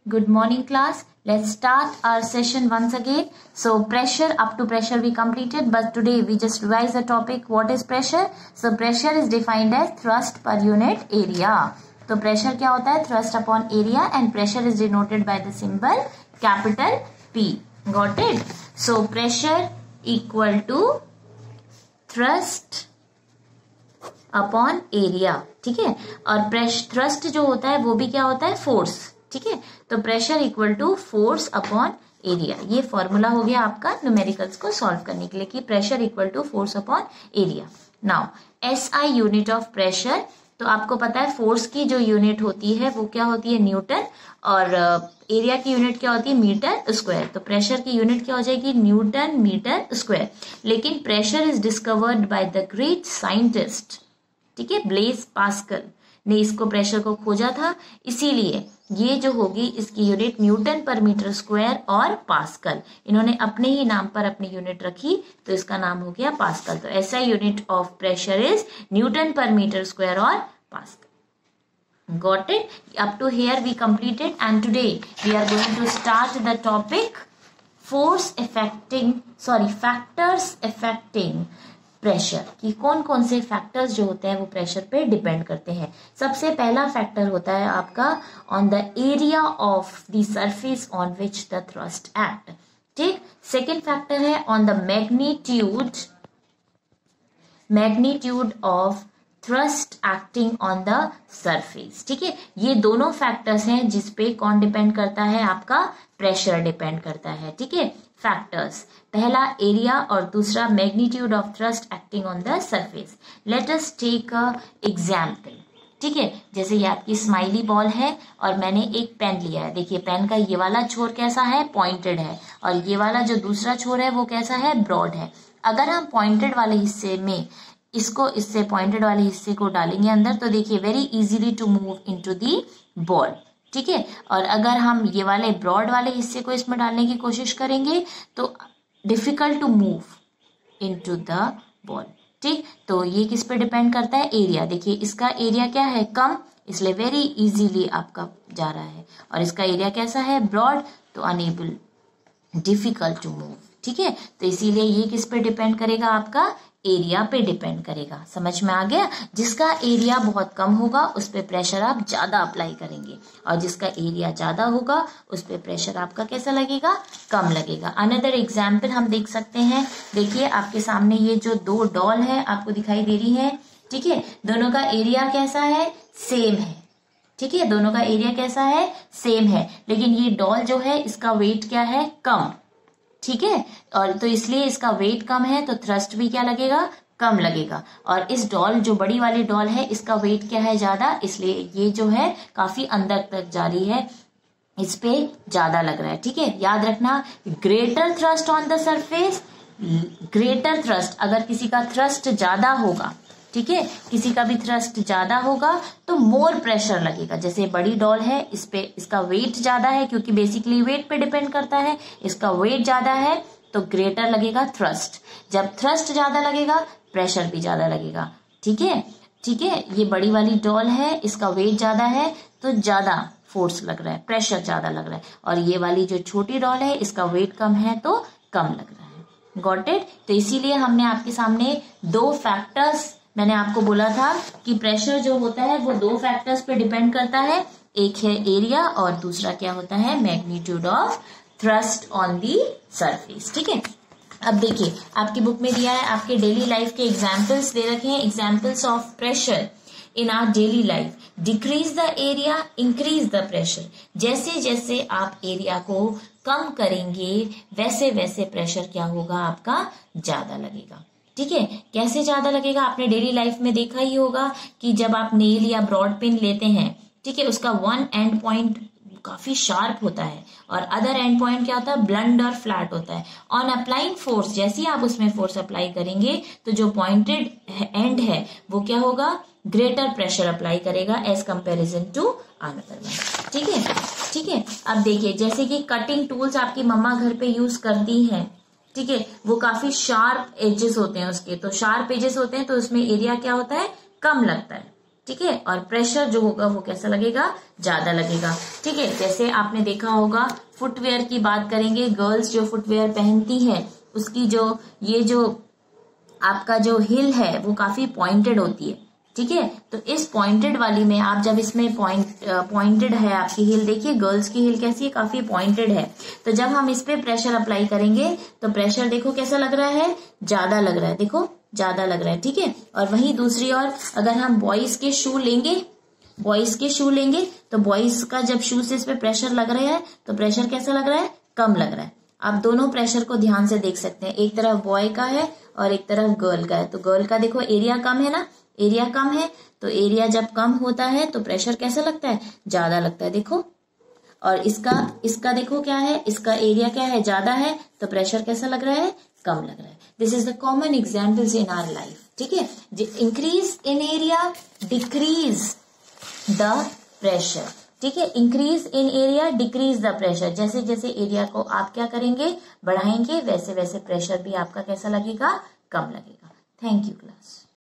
Good morning class. Let's start our session once again. So pressure, up to pressure we completed, but today we just revise the topic. What is pressure? So pressure is defined as thrust per unit area. तो pressure क्या होता है? Thrust upon area, and pressure is denoted by the symbol capital P. Got it? So pressure equal to thrust upon area. ठीक है, और thrust जो होता है वो भी क्या होता है? फोर्स. ठीक है, तो pressure equal to force upon area. ये फॉर्मूला हो गया आपका न्यूमेरिकल्स को सॉल्व करने के लिए कि pressure equal to force upon area. Now SI unit of pressure. तो आपको पता है फोर्स की जो यूनिट होती है वो क्या होती है? न्यूटन. और एरिया की यूनिट क्या होती है? Metre square. तो प्रेशर की यूनिट क्या हो जाएगी? Newton metre square. लेकिन pressure is discovered by the great scientist, ठीक है, ब्लेज पास्कल ने इसको प्रेशर को खोजा था. इसीलिए ये जो होगी इसकी यूनिट न्यूटन पर मीटर स्क्वायर और पास्कल, इन्होंने अपने ही नाम पर अपनी यूनिट रखी तो इसका नाम हो गया पास्कल. तो ऐसा unit of pressure is Newton पर मीटर स्क्वायर और pascal. Got it? Up to here we completed, and today we are going to start the topic factors affecting pressure. कि कौन कौन से फैक्टर्स जो होते हैं वो प्रेशर पे डिपेंड करते हैं. सबसे पहला फैक्टर होता है आपका on the area of the surface on which the thrust act. ठीक. सेकेंड फैक्टर है on the magnitude of thrust acting on the surface. ठीक है, ये दोनों फैक्टर्स हैं जिसपे कौन डिपेंड करता है? आपका प्रेशर डिपेंड करता है. ठीक है, फैक्टर्स, पहला एरिया और दूसरा magnitude of thrust acting on the surface. Let us take a example. ठीक है, जैसे ये आपकी स्माइली बॉल है और मैंने एक पेन लिया है. देखिए पेन का ये वाला छोर कैसा है? पॉइंटेड है, और ये वाला जो दूसरा छोर है वो कैसा है? ब्रॉड है. अगर हम पॉइंटेड वाले हिस्से में इससे पॉइंटेड वाले हिस्से को डालेंगे अंदर तो देखिए very easily to move into the ball. ठीक है, और अगर हम ये वाले ब्रॉड वाले हिस्से को इसमें डालने की कोशिश करेंगे तो difficult to move into the ball. ठीक, तो ये किस पे डिपेंड करता है? एरिया. देखिए इसका एरिया क्या है? कम, इसलिए वेरी इजीली आपका जा रहा है, और इसका एरिया कैसा है? ब्रॉड, तो अनेबल, डिफिकल्ट टू मूव. ठीक है, तो इसीलिए ये किस पे डिपेंड करेगा? आपका एरिया पे डिपेंड करेगा. समझ में आ गया? जिसका एरिया बहुत कम होगा उस पे प्रेशर आप ज्यादा अप्लाई करेंगे, और जिसका एरिया ज्यादा होगा उस पे प्रेशर आपका कैसा लगेगा? कम लगेगा. अनदर एग्जाम्पल हम देख सकते हैं. देखिए आपके सामने ये जो दो डॉल है आपको दिखाई दे रही है. ठीक है, दोनों का एरिया कैसा है? सेम है. ठीक है, दोनों का एरिया कैसा है? सेम है. लेकिन ये डॉल जो है इसका वेट क्या है? कम. ठीक है, और तो इसलिए इसका वेट कम है तो थ्रस्ट भी क्या लगेगा? कम लगेगा. और इस डॉल, जो बड़ी वाली डॉल है, इसका वेट क्या है? ज्यादा, इसलिए ये जो है काफी अंदर तक जा रही है, इस पे ज्यादा लग रहा है. ठीक है, याद रखना, greater thrust on the surface, greater thrust, अगर किसी का थ्रस्ट ज्यादा होगा, ठीक है, किसी का भी थ्रस्ट ज्यादा होगा तो मोर प्रेशर लगेगा. जैसे बड़ी डॉल है, इस पे इसका वेट ज्यादा है, क्योंकि बेसिकली वेट पे डिपेंड करता है. इसका वेट ज्यादा है तो ग्रेटर लगेगा थ्रस्ट. जब थ्रस्ट ज्यादा लगेगा प्रेशर भी ज्यादा लगेगा. ठीक है, ठीक है, ये बड़ी वाली डॉल है, इसका वेट ज्यादा है तो ज्यादा फोर्स लग रहा है, प्रेशर ज्यादा लग रहा है. और ये वाली जो छोटी डॉल है इसका वेट कम है तो कम लग रहा है. Got it? तो इसीलिए हमने आपके सामने दो फैक्टर्स, मैंने आपको बोला था कि प्रेशर जो होता है वो दो फैक्टर्स पे डिपेंड करता है. एक है एरिया और दूसरा क्या होता है? Magnitude of thrust on the surface. ठीक है, अब देखिए आपकी बुक में दिया है, आपके डेली लाइफ के एग्जाम्पल्स दे रखे हैं. Examples of pressure in our daily life. Decrease the area, increase the pressure. जैसे जैसे आप एरिया को कम करेंगे वैसे वैसे प्रेशर क्या होगा? आपका ज्यादा लगेगा. ठीक है, कैसे ज्यादा लगेगा? आपने डेली लाइफ में देखा ही होगा कि जब आप नेल या ब्रॉड पिन लेते हैं, ठीक है, उसका वन एंड पॉइंट काफी शार्प होता है और अदर एंड पॉइंट क्या होता है? ब्लंट और फ्लैट होता है. ऑन अप्लाइंग फोर्स, जैसे ही आप उसमें फोर्स अप्लाई करेंगे तो जो पॉइंटेड एंड है वो क्या होगा? ग्रेटर प्रेशर अप्लाई करेगा as comparison to another one. ठीक है, ठीक है. अब देखिए जैसे कि कटिंग टूल्स आपकी मम्मा घर पे यूज करती हैं, ठीक है, वो काफी शार्प एजेस होते हैं उसके, तो शार्प एजेस होते हैं तो उसमें एरिया क्या होता है? कम लगता है. ठीक है, और प्रेशर जो होगा वो कैसा लगेगा, ज्यादा लगेगा। ठीक है, जैसे आपने देखा होगा फुटवेयर की बात करेंगे, गर्ल्स जो फुटवेयर पहनती हैं उसकी जो ये जो आपका जो हिल है वो काफी पॉइंटेड होती है। ठीक है, तो इस पॉइंटेड वाली में आप जब इसमें पॉइंटेड है आपकी हिल, देखिए गर्ल्स की हिल कैसी है, काफी पॉइंटेड है। तो जब हम इस पे प्रेशर अप्लाई करेंगे तो प्रेशर देखो कैसा लग रहा है, ज्यादा लग रहा है, देखो ज्यादा लग रहा है। ठीक है, और वहीं दूसरी ओर अगर हम बॉयज के शू लेंगे तो बॉयज का जब शू से इस पे प्रेशर लग रहा है तो प्रेशर कैसा लग रहा है, कम लग रहा है। आप दोनों प्रेशर को ध्यान से देख सकते हैं, एक तरफ बॉय का है और एक तरफ गर्ल का है। तो गर्ल का देखो एरिया कम है ना, एरिया कम है, तो एरिया जब कम होता है तो प्रेशर कैसा लगता है, ज्यादा लगता है। देखो, और इसका देखो क्या है, इसका एरिया क्या है, ज्यादा है, तो प्रेशर कैसा लग रहा है, कम लग रहा है। This is the common examples in our life. ठीक है, increase in area decrease the pressure. ठीक है, increase in area decrease the pressure, जैसे जैसे एरिया को आप क्या करेंगे, बढ़ाएंगे, वैसे वैसे प्रेशर भी आपका कैसा लगेगा, कम लगेगा। Thank you class.